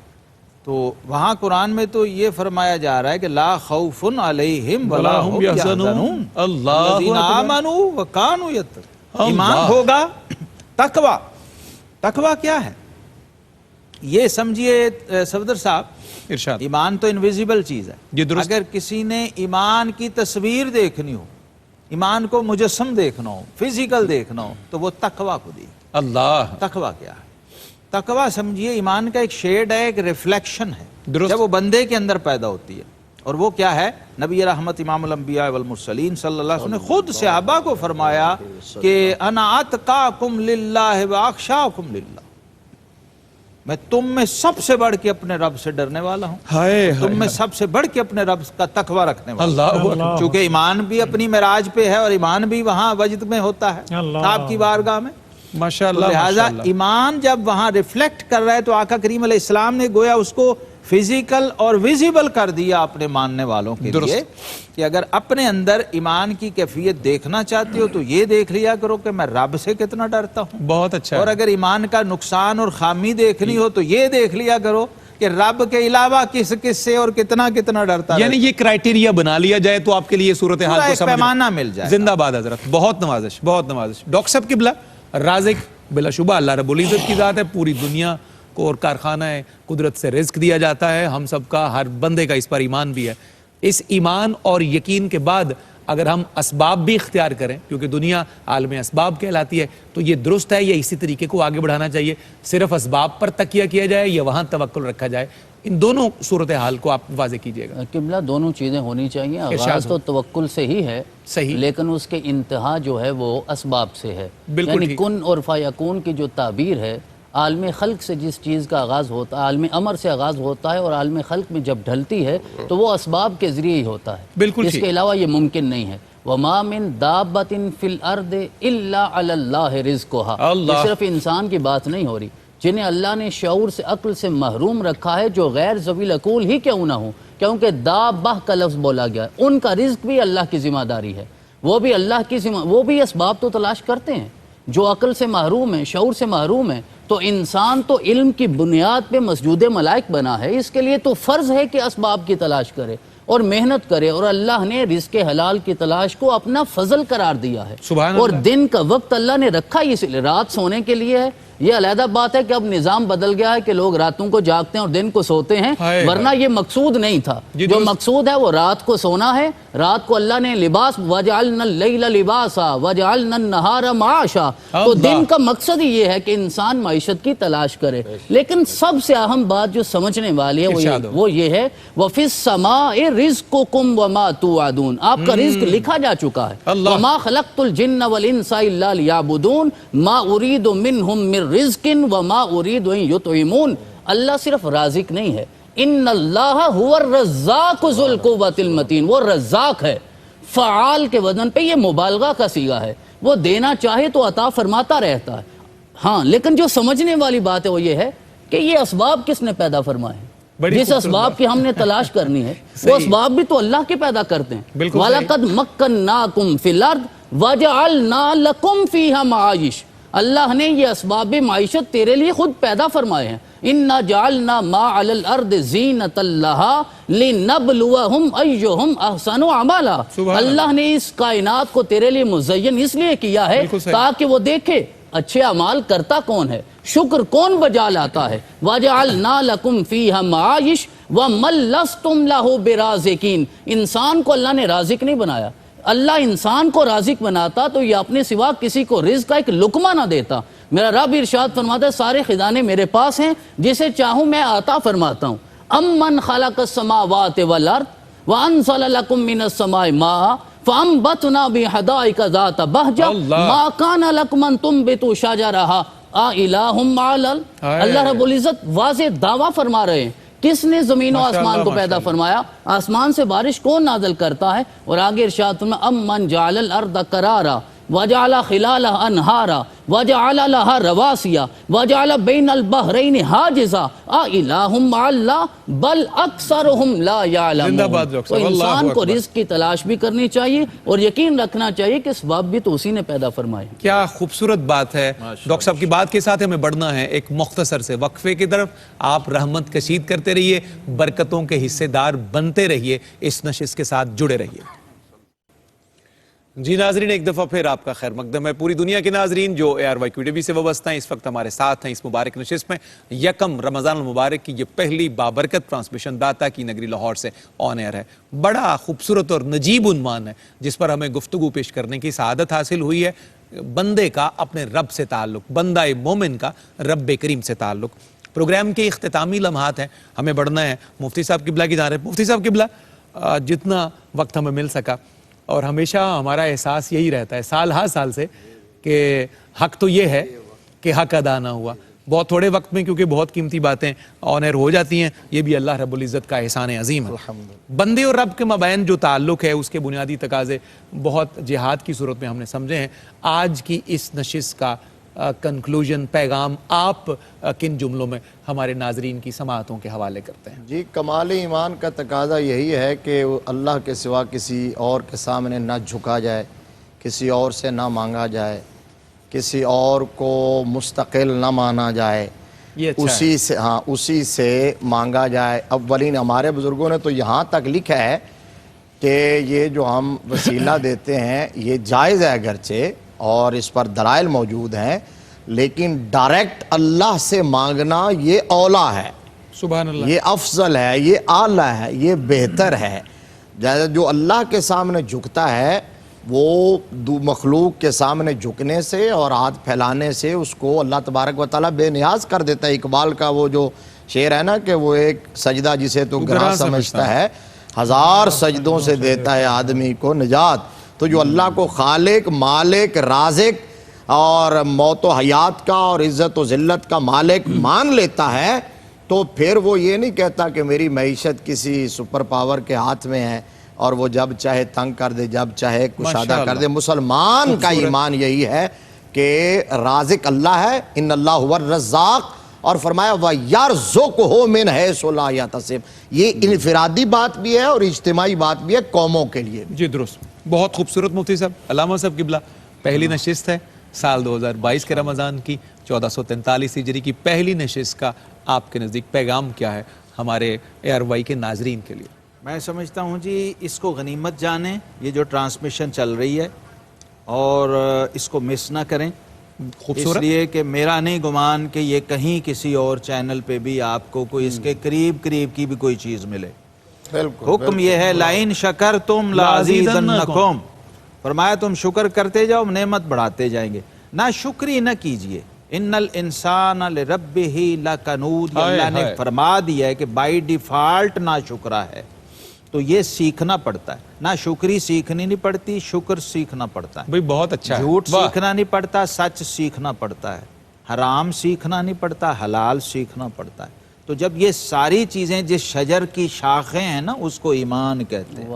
Speaker 4: تو وہاں قرآن میں تو یہ فرمایا جا رہا ہے کہ لا خوف علیہم ولا هم یحزنون الذین آمنوا وکانوا یتقون، ایمان ہوگا، تقوی، تقوی کیا ہے یہ سمجھیے صفدر صاحب،
Speaker 1: ارشاد،
Speaker 4: ایمان تو انویزیبل چیز ہے۔
Speaker 1: جی درست،
Speaker 4: اگر کسی نے ایمان کی تصویر دیکھنی ہو، ایمان کو مجسم دیکھنا ہو، فزیکل دیکھنا ہو، تو وہ تقوی کو دی۔
Speaker 1: اللہ،
Speaker 4: تقوی کیا ہے؟ تقوی سمجھیے ایمان کا ایک شیڈ ہے، ایک ریفلیکشن ہے،
Speaker 1: درست،
Speaker 4: جب وہ بندے کے اندر پیدا ہوتی ہے، اور وہ کیا ہے؟ نبی رحمت امام الانبیاء والمرسلین صلی اللہ علیہ وسلم نے خود صحابہ کو فرمایا کہ انا اتقاکم للہ واخشاکم للہ، میں تم میں سب سے بڑھ کے اپنے رب سے ڈرنے والا ہوں، تم میں سب سے بڑھ کے اپنے رب کا تقوی رکھنے والا ہوں۔ چونکہ ایمان بھی اپنی معراج پہ ہے، اور ایمان بھی وہاں وجد میں ہوتا ہے آپ کی بارگاہ میں،
Speaker 1: ماشاءاللہ،
Speaker 4: لہٰذا ایمان جب وہاں ریفلیکٹ کر رہا ہے تو آقا کریم علیہ السلام نے گویا اس کو فزیکل اور ویزیبل کر دیا اپنے ماننے والوں کے لیے، کہ اگر اپنے اندر ایمان کی کیفیت دیکھنا چاہتے ہو تو یہ دیکھ لیا کرو کہ میں رب سے کتنا ڈرتا ہوں،
Speaker 1: بہت اچھا،
Speaker 4: اور اگر ایمان کا نقصان اور خامی دیکھنی ہو تو یہ دیکھ لیا کرو کہ رب کے علاوہ کس کس سے اور کتنا کتنا ڈرتا ہے۔
Speaker 1: یعنی یہ کرائٹیریا بنا لیا جائے تو آپ کے لیے صورتحال کو
Speaker 4: ایک
Speaker 1: سمجھ
Speaker 4: پیمانہ مل جائے۔
Speaker 1: زندہ باد حضرت، بہت نوازش، بہت نوازش۔ ڈاکٹر صاحب قبلہ، رازق بلا شبہ اللہ رب العزت کی ذات ہے، پوری دنیا کو اور کارخانہ ہے قدرت سے رزق دیا جاتا ہے، ہم سب کا، ہر بندے کا اس پر ایمان بھی ہے۔ اس ایمان اور یقین کے بعد اگر ہم اسباب بھی اختیار کریں، کیونکہ دنیا عالم اسباب کہلاتی ہے، تو یہ درست ہے یا اسی طریقے کو آگے بڑھانا چاہیے؟ صرف اسباب پر تکیہ کیا جائے یا وہاں توکل رکھا جائے؟ ان دونوں صورتحال کو آپ واضح کیجئے گا۔
Speaker 5: قبلہ دونوں چیزیں ہونی چاہیے، آغاز تو توکل سے ہی ہے،
Speaker 1: صحیح،
Speaker 5: لیکن اس کے انتہا جو ہے وہ اسباب سے ہے۔
Speaker 1: بالکل
Speaker 5: یعنی کن اور فیکون کی جو تعبیر ہے، عالم خلق سے جس چیز کا آغاز ہوتا ہے، عالم امر سے آغاز ہوتا ہے، اور عالم خلق میں جب ڈھلتی ہے تو وہ اسباب کے ذریعے ہی ہوتا ہے،
Speaker 1: بالکل
Speaker 5: اس کے علاوہ یہ ممکن نہیں ہے۔ وَمَا مِن دَابَّةٍ فِي الْأَرْضِ إِلَّا عَلَى اللَّهِ رِزْقُهَا، یہ صرف انسان کی بات نہیں ہو رہی، جنہیں اللہ نے شعور سے عقل سے محروم رکھا ہے، جو غیر ذوی العقول ہی کیوں نہ ہوں، کیونکہ دابہ کا لفظ بولا گیا ہے، ان کا رزق بھی اللہ کی ذمہ داری ہے، وہ بھی اللہ کی وہ بھی اسباب تو تلاش کرتے ہیں۔ جو عقل سے محروم ہیں، شعور سے محروم ہیں، تو انسان تو علم کی بنیاد پہ مسجود ملائک بنا ہے، اس کے لیے تو فرض ہے کہ اسباب کی تلاش کرے اور محنت کرے، اور اللہ نے رزق حلال کی تلاش کو اپنا فضل قرار دیا ہے، اور دن کا وقت اللہ نے رکھا ہی اس لیے، رات سونے کے لیے ہے، یہ علیحدہ بات ہے کہ اب نظام بدل گیا ہے کہ لوگ راتوں کو جاگتے ہیں اور دن کو سوتے ہیں، ورنہ یہ مقصود نہیں تھا۔ جو مقصود ہے وہ رات کو سونا ہے۔ رات کو اللہ نے لباس وَجَعَلْنَا اللَّيْلَ لِبَاسًا وَجَعَلْنَا النَّهَارَ مَعَاشًا، تو دن کا مقصد ہی یہ ہے کہ انسان معیشت کی تلاش کرے۔ لیکن سب سے اہم بات جو سمجھنے والی ہے وہ یہ ہے وَفِي السَّمَاءِ رِزْقُكُمْ وَمَا تُوعَدُونَ، آپ کا رزق لکھا جا چکا ہے۔ وَمَا خَلَقْتُ الْجِنَّ وَالْإِنسَ إِلَّا لِيَعْبُدُونَ مَا أُرِيدُ مِنْهُمْ مِنْ رِزْقٍ وَمَا أُرِيدُ أَن يُطْعِمُونَ، اللہ صرف رازق نہیں ہے، ان اللہ هو الرزاق ذو القوۃ المتین، وہ رزاق ہے، فعال کے وزن پہ یہ مبالغہ کا صیغہ ہے، وہ دینا چاہے تو عطا فرماتا رہتا ہے۔ ہاں لیکن جو سمجھنے والی بات ہے وہ یہ ہے کہ یہ اسباب کس نے پیدا فرمائے ہیں؟ جس اسباب کی ہم نے تلاش کرنی ہے وہ اسباب بھی تو اللہ کے پیدا کرتے ہیں۔ وَلَقَدْ مَكَّنَّاكُمْ فِي الْأَرْضِ وَجَعَلْنَا لَكُمْ فِيهَا مَعَائِشَ، اللہ نے یہ اسباب معیشت تیرے لیے خود پیدا فرمائے ہیں۔ اِنَّا جَعَلْنَا مَا عَلَى الْأَرْضِ زِينَةً لَهَا لِنَبْلُوَهُمْ أَيُّهُمْ أَحْسَنُ عَمَلًا، اللہ نے اس کائنات کو تیرے لیے مزین اس لیے کیا ہے تاکہ وہ دیکھے اچھے اعمال کرتا کون ہے، شکر کون بجا لاتا ہے۔ وَجَعَلْنَا لَكُمْ فِيهَا مَعَائِشَ وَمَن لَّسْتُمْ لَهُ بِرَازِقِينَ، انسان کو اللہ نے رازق نہیں بنایا۔ اللہ انسان کو رازق بناتا تو یہ اپنے سوا کسی کو رزق کا ایک لقمہ نہ دیتا۔ میرا رب ارشاد فرماتا ہے سارے خزانے میرے پاس ہیں، جسے چاہوں میں عطا فرماتا ہوں۔ امن خلق السماوات والارض وانزل لكم من السماء ماء فانبتنا بحدائق ذات بہجہ ما كان لكم ان تنبتوا شجرها اإلہ مع اللہ رب العزت واضح دعویٰ فرما رہے ہیں کس نے زمین و آسمان کو پیدا فرمایا، آسمان سے بارش کون نازل کرتا ہے، اور آگے ارشاد فرمایا امن جعل الارض قرارا وجعل خلالها انہارا وجعل لها رواسیا وجعل بین البحرین حاجزا اإلہ مع اللہ بل اکثرهم لا یعلمون۔ تو انسان کو رزق کی تلاش بھی کرنی چاہیے اور یقین رکھنا چاہیے کہ اسباب بھی تو اسی نے پیدا فرمائے۔
Speaker 1: کیا خوبصورت بات ہے۔ ڈاکٹر صاحب کی بات کے ساتھ ہمیں بڑھنا ہے ایک مختصر سے وقفے کی طرف۔ آپ رحمت کشید کرتے رہیے، برکتوں کے حصے دار بنتے رہیے، اس نشست کے ساتھ جڑے رہیے۔ جی ناظرین، ایک دفعہ پھر آپ کا خیر مقدم ہے۔ پوری دنیا کے ناظرین جو ARYQTV سے وابستہ ہیں اس وقت ہمارے ساتھ ہیں اس مبارک نشست میں۔ یکم رمضان المبارک کی یہ پہلی بابرکت ٹرانسمیشن داتا کی نگری لاہور سے آن ایئر ہے۔ بڑا خوبصورت اور نجیب عنوان ہے جس پر ہمیں گفتگو پیش کرنے کی سعادت حاصل ہوئی ہے، بندے کا اپنے رب سے تعلق، بندہ مومن کا رب کریم سے تعلق۔ پروگرام کے اختتامی لمحات ہیں، ہمیں بڑھنا ہے مفتی صاحب قبلہ کی جانب۔ مفتی صاحب قبلہ، جتنا وقت ہمیں مل سکا اور ہمیشہ ہمارا احساس یہی رہتا ہے سال ہر سال سے کہ حق تو یہ ہے کہ حق ادا نہ ہوا۔ بہت تھوڑے وقت میں کیونکہ بہت قیمتی باتیں آن ایئر ہو جاتی ہیں، یہ بھی اللہ رب العزت کا احسان عظیم ہے۔ بندے اور رب کے مابین جو تعلق ہے اس کے بنیادی تقاضے بہت جہاد کی صورت میں ہم نے سمجھے ہیں۔ آج کی اس نشست کا کنکلوژن، پیغام آپ کن جملوں میں ہمارے ناظرین کی سماعتوں کے حوالے کرتے ہیں؟
Speaker 3: جی، کمال ایمان کا تقاضا یہی ہے کہ اللہ کے سوا کسی اور کے سامنے نہ جھکا جائے، کسی اور سے نہ مانگا جائے، کسی اور کو مستقل نہ مانا جائے، اسی سے مانگا جائے۔ اولین ہمارے بزرگوں نے تو یہاں تک لکھا ہے کہ یہ جو ہم وسیلہ دیتے ہیں یہ جائز ہے اگرچہ اور اس پر دلائل موجود ہیں، لیکن ڈائریکٹ اللہ سے مانگنا یہ اولا ہے،
Speaker 1: سبحان اللہ،
Speaker 3: یہ افضل ہے، یہ اعلیٰ ہے، یہ بہتر ہے۔ جو اللہ کے سامنے جھکتا ہے وہ مخلوق کے سامنے جھکنے سے اور ہاتھ پھیلانے سے اس کو اللہ تبارک و تعالیٰ بے نیاز کر دیتا ہے۔ اقبال کا وہ جو شعر ہے نا کہ وہ ایک سجدہ جسے تو گراں سمجھتا ہے، ہزار سجدوں سے دیتا ہے آدمی کو نجات۔ تو جو اللہ کو خالق، مالک، رازق اور موت و حیات کا اور عزت و ذلت کا مالک مان لیتا ہے تو پھر وہ یہ نہیں کہتا کہ میری معیشت کسی سپر پاور کے ہاتھ میں ہے اور وہ جب چاہے تنگ کر دے، جب چاہے کشادہ کر دے۔ مسلمان کا ایمان یہی ہے کہ رازق اللہ ہے، ان اللہ هو الرزاق، اور فرمایا وَيَرْزُقْهُ مِنْ حَيْثُ لَا يَحْتَسِبُ۔ یہ انفرادی بات بھی ہے اور اجتماعی بات بھی ہے قوموں کے لیے۔
Speaker 1: جی درست، بہت خوبصورت مفتی صاحب۔ علامہ صاحب قبلہ، پہلی نشست ہے سال 2022 کے رمضان کی، 1443 ہجری کی پہلی نشست کا آپ کے نزدیک پیغام کیا ہے ہمارے ARY کے ناظرین کے لیے؟
Speaker 4: میں سمجھتا ہوں جی اس کو غنیمت جانیں، یہ جو ٹرانسمیشن چل رہی ہے، اور اس کو مس نہ کریں۔
Speaker 1: خوبصورت.
Speaker 4: اس لیے کہ میرا نہیں گمان کہ یہ کہیں کسی اور چینل پہ بھی آپ کو کوئی اس کے قریب کی بھی کوئی چیز ملے. حکم یہ ہے لَإِن شَكَرْتُمْ لَأَزِيدَنَّكُمْ، فرمایا تم شکر کرتے جاؤ نعمت بڑھاتے جائیں گے. نہ شکری نہ کیجئے. ان الانسان لربہ لکنود، اللہ نے فرما دیا ہے کہ بائی ڈیفالٹ نہ شکرا ہے. تو یہ سیکھنا پڑتا ہے. نہ شکری سیکھنی نہیں پڑتی، شکر سیکھنا پڑتا ہے.
Speaker 1: بھئی بہت اچھا ہے.
Speaker 4: جھوٹ سیکھنا نہیں پڑتا، سچ سیکھنا پڑتا ہے. حرام سیکھنا نہیں پڑتا، حلال سیکھنا پڑتا ہے. تو جب یہ ساری چیزیں جس شجر کی شاخیں ہیں نا اس کو ایمان کہتے ہیں.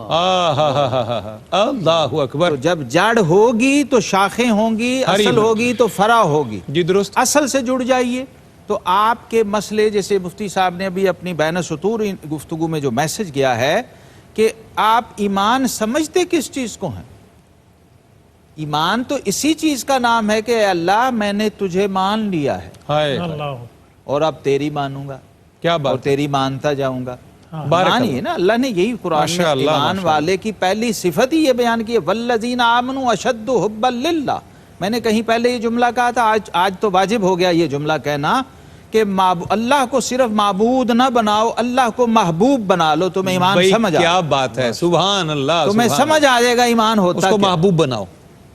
Speaker 1: اللہ اکبر.
Speaker 4: تو جب جڑ ہوگی تو شاخیں ہوں گی، اصل ہوگی تو فرع ہوگی.
Speaker 1: جی درست.
Speaker 4: اصل سے جڑ جائیے. تو آپ کے مسئلے جیسے مفتی صاحب نے ابھی اپنی بین السطور گفتگو میں جو میسج کیا ہے کہ آپ ایمان سمجھتے کس چیز کو ہیں؟ ایمان تو اسی چیز کا نام ہے کہ اے اللہ میں نے تجھے مان لیا ہے
Speaker 1: ہائے
Speaker 4: اور اب تیری مانوں گا،
Speaker 1: کیا بات.
Speaker 4: اور تیری مانتا جاؤں گا.
Speaker 1: بارک
Speaker 4: ایمان ہی ہے نا. اللہ نے یہی قرآن میں ایمان والے کی پہلی صفت ہی یہ بیان کی ہے والذین آمنوا اشد حبا للہ. میں نے کہیں پہلے یہ جملہ کہا تھا، آج تو واجب ہو گیا یہ جملہ کہنا کہ اللہ کو صرف معبود نہ بناؤ، اللہ کو محبوب بنا لو. تمہیں ایمان سمجھ آ
Speaker 1: کیا بات ہے. سبحان اللہ.
Speaker 4: تمہیں سمجھ آ جائے گا ایمان ہوتا
Speaker 1: اس کو محبوب بناؤ.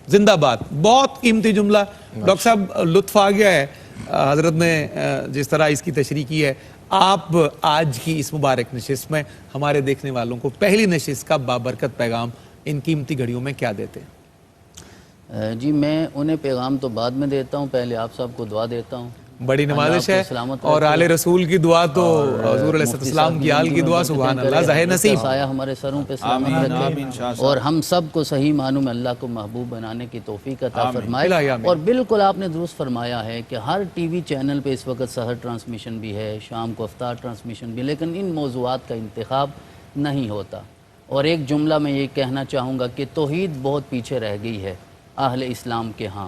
Speaker 1: زندہ باد. بہت قیمتی جملہ. ڈاکٹر صاحب لطف آ گیا ہے حضرت نے جس طرح اس کی تشریح کی ہے. آپ آج کی اس مبارک نشست میں ہمارے دیکھنے والوں کو پہلی نشست کا بابرکت پیغام ان قیمتی گھڑیوں میں کیا دیتے ہیں؟
Speaker 5: جی میں انہیں پیغام تو بعد میں دیتا ہوں، پہلے آپ صاحب کو دعا دیتا ہوں.
Speaker 1: بڑی نوازش ہے. اور آل رسول کی دعا تو حضور علیہ السلام کی آل کی دعا سبحان اللہ ظاہر نصیب.
Speaker 5: سایہ ہمارے سروں پہ سلامت رکھے اور ہم سب کو صحیح معنوں میں اللہ کو محبوب بنانے کی توفیق عطا فرمائے. اور بالکل آپ نے درست فرمایا ہے کہ ہر ٹی وی چینل پہ اس وقت سحر ٹرانسمیشن بھی ہے، شام کو افطار ٹرانسمیشن بھی، لیکن ان موضوعات کا انتخاب نہیں ہوتا. اور ایک جملہ میں یہ کہنا چاہوں گا کہ توحید بہت پیچھے رہ گئی ہے اہل اسلام کے ہاں،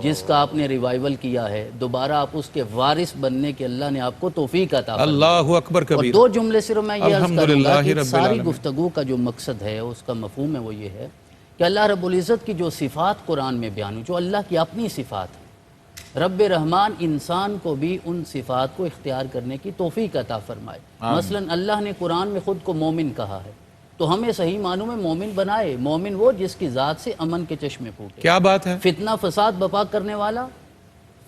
Speaker 5: جس کا آپ نے ریوائیول کیا ہے. دوبارہ آپ اس کے وارث بننے کے اللہ نے آپ کو توفیق عطا فرمائے.
Speaker 1: اللہ اکبر
Speaker 5: اور
Speaker 1: کبیر.
Speaker 5: دو جملے صرف میں یہ عرض کروں گا کہ
Speaker 1: رب
Speaker 5: ساری
Speaker 1: العالمین.
Speaker 5: گفتگو کا جو مقصد ہے اس کا مفہوم ہے وہ یہ ہے کہ اللہ رب العزت کی جو صفات قرآن میں بیان ہوئی، جو اللہ کی اپنی صفات ہیں، رب رحمان انسان کو بھی ان صفات کو اختیار کرنے کی توفیق عطا فرمائے. مثلا اللہ نے قرآن میں خود کو مومن کہا ہے، تو ہمیں صحیح معنوں میں مومن بنائے. مومن وہ جس کی ذات سے امن کے چشمے پھوٹے.
Speaker 1: کیا بات ہے.
Speaker 5: فتنہ فساد بپا کرنے والا،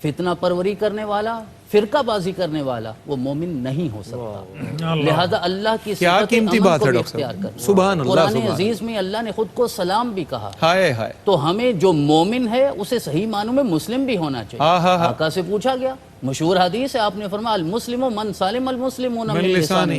Speaker 5: فتنہ پروری کرنے والا، فرقہ بازی کرنے والا وہ مومن نہیں ہو سکتا. لہذا اللہ کی صفت امن کو بھی اختیار کرنا.
Speaker 1: سبحان اللہ.
Speaker 5: قرآن عزیز میں اللہ نے خود کو سلام بھی کہا.
Speaker 1: ہائے ہائے.
Speaker 5: تو ہمیں جو مومن ہے اسے صحیح معنوں میں مسلم بھی ہونا چاہیے. آقا سے پوچھا گیا، مشہور حدیث ہے، آپ نے فرمایا المسلم من سالم المسلمون من لسانہ.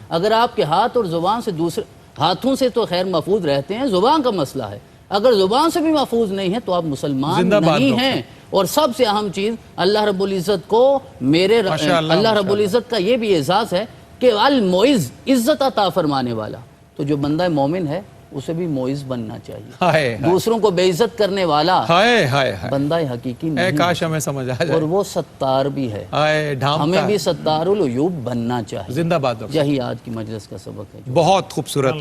Speaker 5: اگر آپ کے ہاتھ اور زبان سے دوسرے ہاتھوں سے تو خیر محفوظ رہتے ہیں، زبان کا مسئلہ ہے. اگر زبان سے بھی محفوظ نہیں ہے تو آپ مسلمان نہیں ہیں. اور سب سے اہم چیز اللہ رب العزت کو اللہ رب العزت کا یہ بھی اعزاز ہے کہ المعز، عزت عطا فرمانے والا. تو جو بندہ مومن ہے اسے بھی معز بننا چاہیے. دوسروں کو بے عزت کرنے والا بندہ حقیقی نہیں،
Speaker 1: کاش ہمیں سمجھ آ جائے.
Speaker 5: اور وہ ستار بھی ہے، ہمیں بھی ستار العیوب بننا چاہیے.
Speaker 1: زندہ باد.
Speaker 5: یہی آج کی مجلس کا سبق ہے.
Speaker 1: بہت خوبصورت.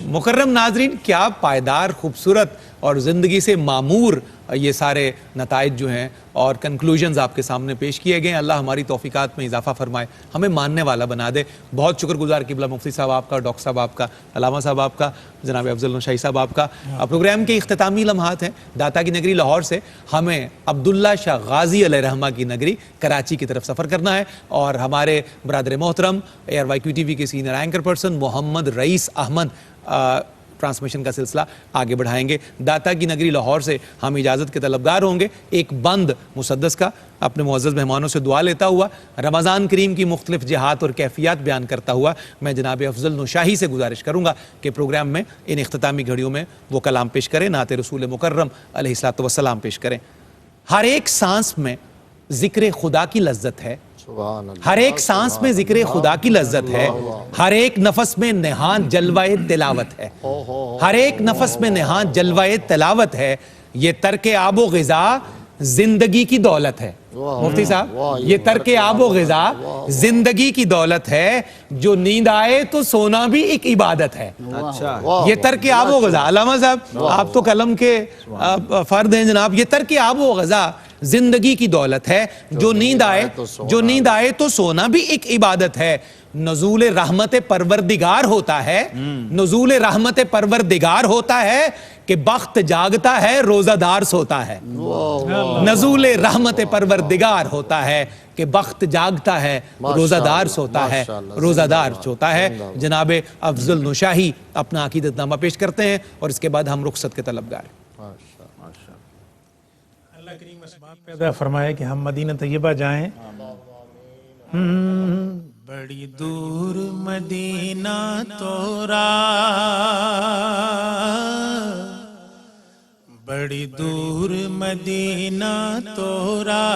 Speaker 1: مکرم ناظرین، کیا پائیدار، خوبصورت اور زندگی سے معمور یہ سارے نتائج جو ہیں اور کنکلوژنز آپ کے سامنے پیش کیے گئے. اللہ ہماری توفیقات میں اضافہ فرمائے، ہمیں ماننے والا بنا دے. بہت شکر گزار قبلہ مفتی صاحب آپ کا، ڈاکٹر صاحب آپ کا، علامہ صاحب آپ کا، جناب افضل نشائی صاحب آپ کا. پروگرام کے اختتامی لمحات ہیں. داتا کی نگری لاہور سے ہمیں عبداللہ شاہ غازی علیہ رحمہ کی نگری کراچی کی طرف سفر کرنا ہے، اور ہمارے برادر محترم ایئر وائی کیو ٹی وی کے سینئر اینکر پرسن محمد رئیس احمد ٹرانسمیشن کا سلسلہ آگے بڑھائیں گے. داتا کی نگری لاہور سے ہم اجازت کے طلبگار ہوں گے. ایک بند مسدس کا اپنے معزز مہمانوں سے دعا لیتا ہوا، رمضان کریم کی مختلف جہات اور کیفیات بیان کرتا ہوا، میں جناب افضل نشاہی سے گزارش کروں گا کہ پروگرام میں ان اختتامی گھڑیوں میں وہ کلام پیش کریں، نعت رسول مکرم علیہ الصلوۃ والسلام پیش کریں. ہر ایک سانس میں ذکر خدا کی لذت ہے، ہر ایک سانس میں ذکر خدا کی لذت ہے، ہر ایک نفس میں نہان جلوہ تلاوت ہے، ہر ایک نفس میں نہان جلوہ تلاوت ہے. یہ ترک آب و غذا زندگی کی دولت ہے. مفتی صاحب، یہ ترک آب و غذا زندگی کی دولت ہے. جو نیند آئے تو سونا بھی ایک عبادت ہے. یہ ترک آب و غذا، علامہ صاحب آپ تو قلم کے فرد ہیں جناب. یہ ترک آب و غذا زندگی کی دولت ہے. جو نیند آئے تو سونا بھی ایک عبادت ہے. نزول رحمت پروردگار ہوتا ہے, نزول رحمت پروردگار ہوتا ہے کہ بخت جاگتا ہے روزہ دار سوتا ہے. نزول رحمت پروردگار ہوتا ہے کہ بخت جاگتا ہے روزہ دار سوتا ہے, روزہ دار سوتا ہے. جناب افضل نشاہی اپنا عقیدت نامہ پیش کرتے ہیں اور اس کے بعد ہم رخصت کے طلبگار ہیں.
Speaker 2: اللہ کریم اسباب پیدا فرمائے کہ ہم مدینہ طیبہ جائیں. بڑی دور مدینہ تورا, بڑی دور مدینہ تورا,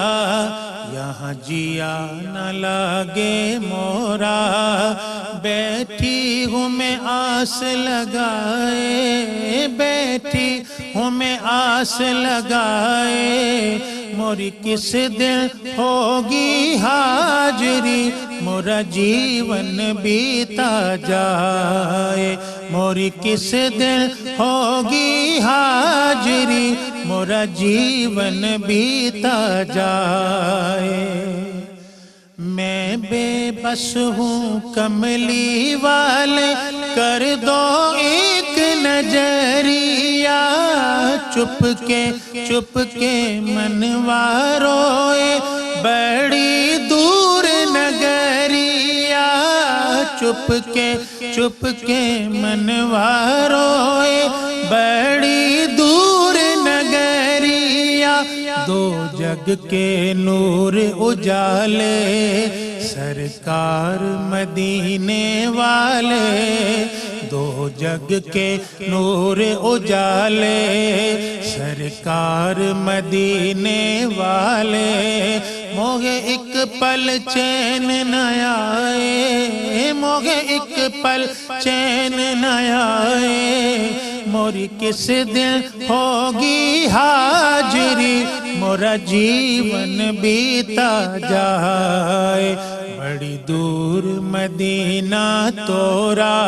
Speaker 2: یہاں جیا نہ لگے مورا. بیٹھی ہوں میں آس لگائے, بیٹھی ہوں میں آس لگائے, موری کس دن ہوگی حاضری, مورا جیون بیتا جائے. موری کس دن ہوگی حاضری, مورا جیون بیتا جائے. میں بے بس ہوں کملی والے, کر دو ایک نظریہ. چپ کے منوا روئے بڑی دور نگریا. چپ کے منوا روئے بڑی دور نگریا. دو جگ کے نور اجالے سرکار مدینے والے. دو جگ کے نور اجالے سرکار مدینے والے. موگے ایک پل چین نہ آئے, موگے ایک پل چین نہ آئے, موری کس دن ہوگی حاضری, مورا جیون بیتا جائے. بڑی دور مدینہ تورا,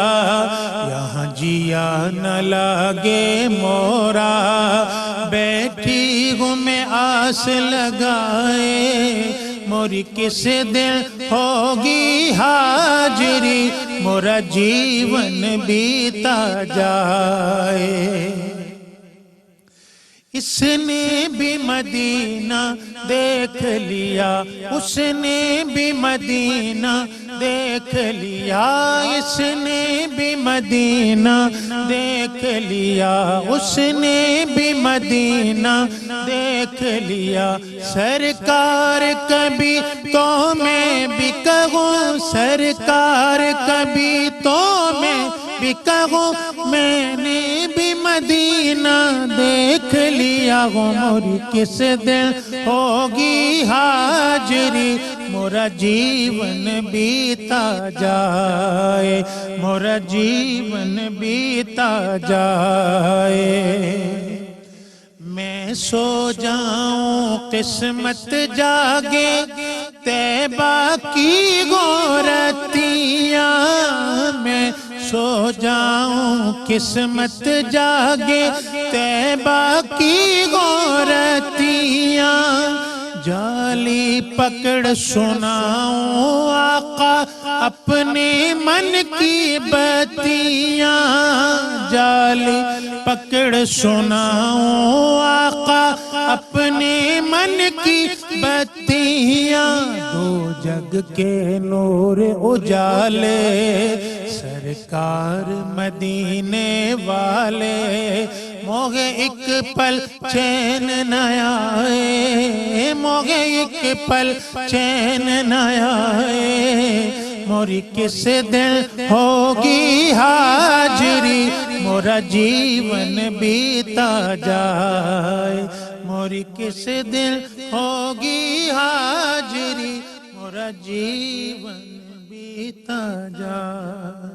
Speaker 2: یہاں جیا نہ لگے مورا. بیٹھی ہوں میں آس لگائے, موری کس دن ہوگی حاضری, مورا جیون بیتا جائے. اس نے بھی مدینہ دیکھ لیا, اس نے بھی مدینہ دیکھ لیا, اس نے بھی مدینہ دیکھ لیا, اس نے بھی مدینہ دیکھ لیا. سرکار کبھی تو میں بھی کہوں, سرکار کبھی تو میں بھی کہوں, میں نے بھی مدینہ دیکھ لیا. موری کس دن ہوگی حاضری, مورا جیون بیتا جائے, مورا جیون بیتا جائے. میں سو جاؤں قسمت جاگے, طیبہ کی گورتیاں. میں سو جاؤں قسمت جاگے, طیبہ کی گورتیاں. جالی پکڑ سناؤں آقا اپنے من کی بتیاں. جالی پکڑ سناؤں آقا اپنے من کی بتیاں. دو جگ کے نور اجالے سرکار مدینے والے. موگے ایک پل چین نہ آئے, موگے ایک پل چین نہ آئے, موری کس دن ہوگی حاضری, مورا جیون بیتا جائے. موری کس دن ہوگی حاضری, مورا جیون بیتا جائے.